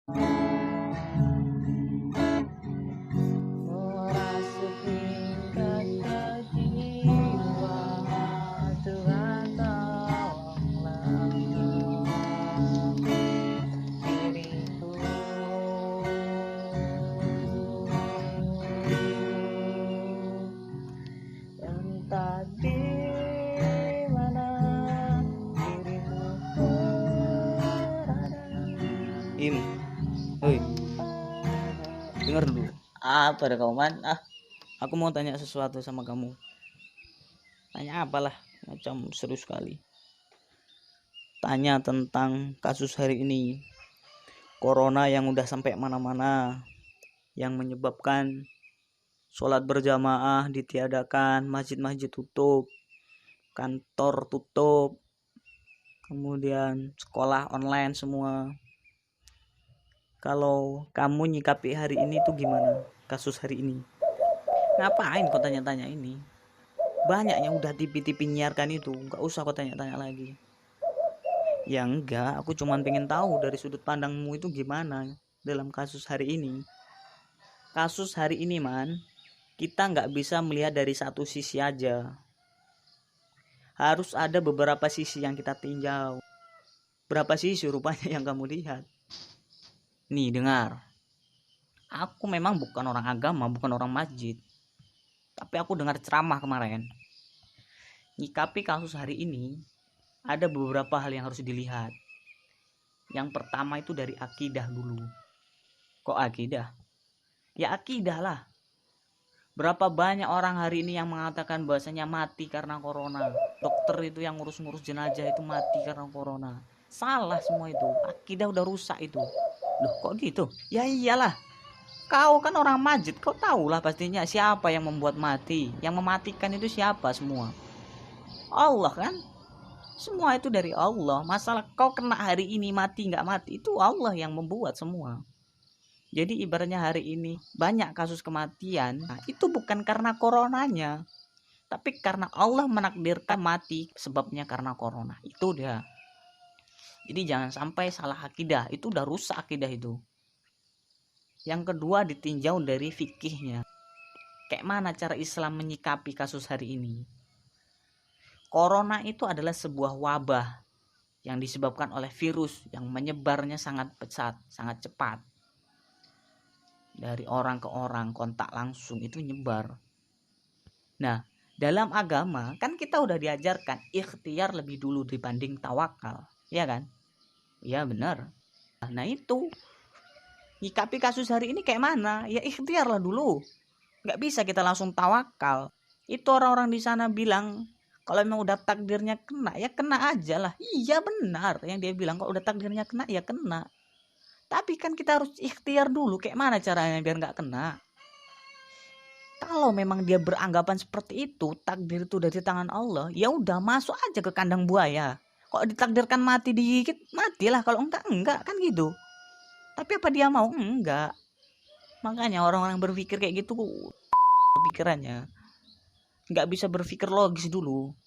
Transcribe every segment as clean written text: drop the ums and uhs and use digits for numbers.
Merasuki kata jiwa, Tuhan tolonglah diriku. Entah di mana dirimu berada. Im, oi, dengar dulu. Apa ada kamu, Man? Aku mau tanya sesuatu sama kamu. Tanya apalah, macam seru sekali. Tanya tentang kasus hari ini. Corona yang udah sampai mana-mana, yang menyebabkan sholat berjamaah ditiadakan, masjid-masjid tutup, kantor tutup, kemudian sekolah online semua. Kalau kamu nyikapi hari ini tuh gimana? Kasus hari ini. Ngapain kau tanya-tanya ini? Banyak yang udah TV-TV nyiarkan itu, nggak usah kau tanya-tanya lagi. Ya enggak, aku cuman pengen tahu dari sudut pandangmu itu gimana dalam kasus hari ini. Kasus hari ini, Man, kita nggak bisa melihat dari satu sisi aja. Harus ada beberapa sisi yang kita tinjau. Berapa sisi rupanya yang kamu lihat? Nih, dengar. Aku memang bukan orang agama, bukan orang masjid. Tapi aku dengar ceramah kemarin. Nyikapi kasus hari ini, ada beberapa hal yang harus dilihat. Yang pertama itu dari akidah dulu. Kok akidah? Ya akidah lah. Berapa banyak orang hari ini yang mengatakan bahwasanya mati karena corona. Dokter itu yang ngurus-ngurus jenazah itu mati karena corona. Salah semua itu. Akidah udah rusak itu. Loh kok gitu? Ya iyalah. Kau kan orang masjid, kau tahulah pastinya siapa yang membuat mati. Yang mematikan itu siapa semua? Allah kan? Semua itu dari Allah. Masalah kau kena hari ini mati nggak mati itu Allah yang membuat semua. Jadi ibaratnya hari ini banyak kasus kematian, nah, itu bukan karena coronanya, tapi karena Allah menakdirkan mati sebabnya karena corona. Itu dia. Jadi jangan sampai salah akidah, itu udah rusak akidah itu. Yang kedua ditinjau dari fikihnya. Kayak mana cara Islam menyikapi kasus hari ini? Corona itu adalah sebuah wabah yang disebabkan oleh virus yang menyebarnya sangat pesat, sangat cepat. Dari orang ke orang, kontak langsung itu nyebar. Nah, dalam agama kan kita udah diajarkan ikhtiar lebih dulu dibanding tawakal, ya kan? Ya benar. Nah itu, nyikapi kasus hari ini kayak mana? Ya ikhtiar lah dulu. Nggak bisa kita langsung tawakal. Itu orang-orang di sana bilang, kalau memang udah takdirnya kena, ya kena aja lah. Iya benar, yang dia bilang kalau udah takdirnya kena, ya kena. Tapi kan kita harus ikhtiar dulu, kayak mana caranya biar nggak kena. Kalau memang dia beranggapan seperti itu, takdir itu dari tangan Allah, ya udah masuk aja ke kandang buaya. Kok ditakdirkan mati dikit, matilah. Kalau enggak kan gitu. Tapi apa dia mau? Enggak. Makanya orang-orang berpikir kayak gitu pikirannya. Nggak bisa berpikir logis dulu.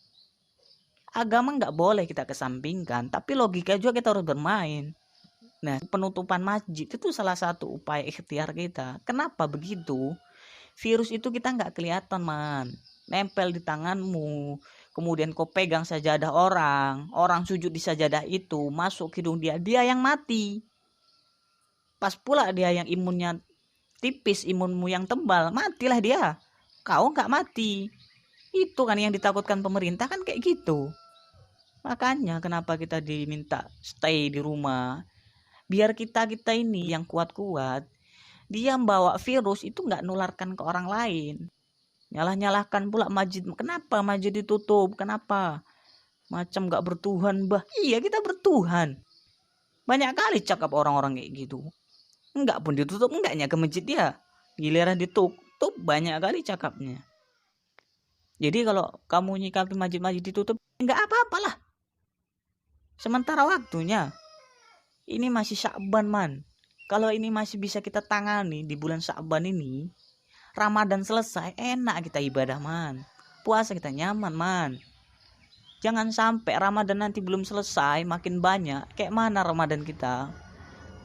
Agama nggak boleh kita kesampingkan, tapi logika juga kita harus bermain. Nah, penutupan masjid itu salah satu upaya ikhtiar kita. Kenapa begitu? Virus itu kita nggak kelihatan, Man. Nempel di tanganmu. Kemudian kau pegang sajadah orang. Orang sujud di sajadah itu. Masuk ke hidung dia. Dia yang mati. Pas pula dia yang imunnya tipis, imunmu yang tebal. Matilah dia. Kau nggak mati. Itu kan yang ditakutkan pemerintah kan kayak gitu. Makanya kenapa kita diminta stay di rumah. Biar kita ini yang kuat-kuat, dia membawa virus itu nggak nularkan ke orang lain. Nyalah-nyalahkan pula masjid. Kenapa masjid ditutup? Kenapa? Macam nggak bertuhan, bah. Iya kita bertuhan. Banyak kali cakap orang-orang kayak gitu. Enggak pun ditutup, enggaknya ke masjid dia. Giliran ditutup banyak kali cakapnya. Jadi kalau kamu nyikapi masjid-masjid ditutup, enggak apa-apalah. Sementara waktunya. Ini masih Sya'ban, Man. Kalau ini masih bisa kita tangani di bulan Sya'ban ini, Ramadan selesai, enak kita ibadah, Man. Puasa kita nyaman, Man. Jangan sampai Ramadan nanti belum selesai, makin banyak. Kayak mana Ramadan kita?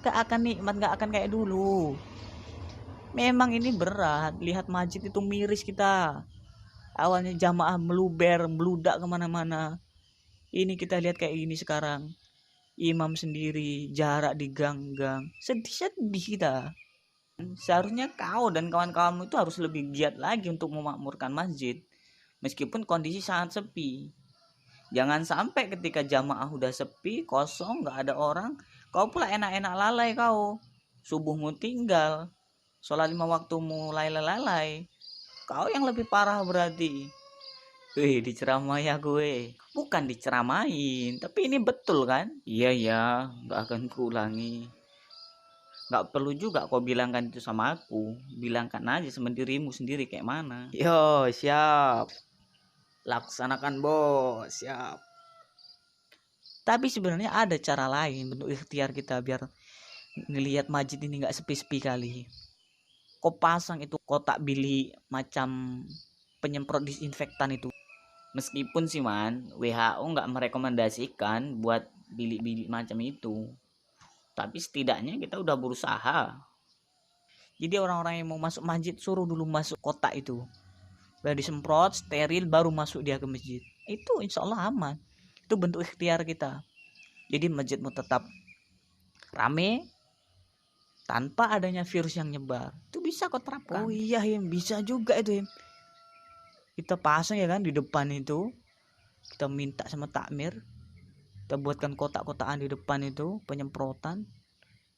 Gak akan nikmat, gak akan kayak dulu. Memang ini berat, lihat masjid itu miris kita. Awalnya jamaah meluber, meludak kemana-mana. Ini kita lihat kayak gini sekarang. Imam sendiri, jarak di gang-gang. Sedih-sedih kita. Seharusnya kau dan kawan-kawanmu itu harus lebih giat lagi untuk memakmurkan masjid. Meskipun kondisi sangat sepi. Jangan sampai ketika jamaah udah sepi, kosong, gak ada orang, kau pula enak-enak lalai kau. Subuhmu tinggal, sholat 5 waktumu lalai-lalai. Kau yang lebih parah berarti. Diceramai gue. Bukan diceramain, tapi ini betul kan? Iya ya, gak akan kuulangi. Gak perlu juga kau bilangkan itu sama aku. Bilangkan aja sama dirimu sendiri kayak mana. Yo, siap. Laksanakan bos, siap. Tapi sebenarnya ada cara lain bentuk ikhtiar kita biar ngelihat masjid ini gak sepi-sepi kali. Kau pasang itu kotak bilik macam penyemprot disinfektan itu. Meskipun sih man, WHO nggak merekomendasikan buat bilik-bilik macam itu. Tapi setidaknya kita udah berusaha. Jadi orang-orang yang mau masuk masjid suruh dulu masuk kotak itu. Udah disemprot, steril, baru masuk dia ke masjid. Itu insya Allah aman. Itu bentuk ikhtiar kita. Jadi masjidmu tetap rame, tanpa adanya virus yang nyebar. Itu bisa kau terapkan. Oh iya Him, bisa juga itu Him. Kita pasang ya kan di depan itu. Kita minta sama takmir. Kita buatkan kotak-kotakan di depan itu. Penyemprotan.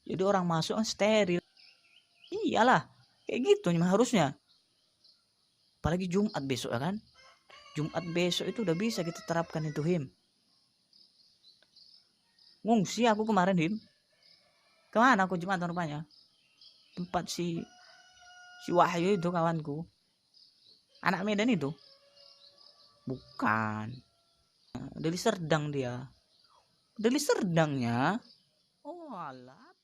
Jadi orang masuk kan steril. Iyalah. Kayak gitu harusnya. Apalagi Jumat besok ya kan. Jumat besok itu udah bisa kita terapkan itu Him. Ngungsi aku kemarin Him. Kemana aku Jumatan rupanya? Tempat si Wahyu itu kawanku. Anak Medan itu. Bukan. Dari Serdang dia. Dari Serdangnya. Oh alah.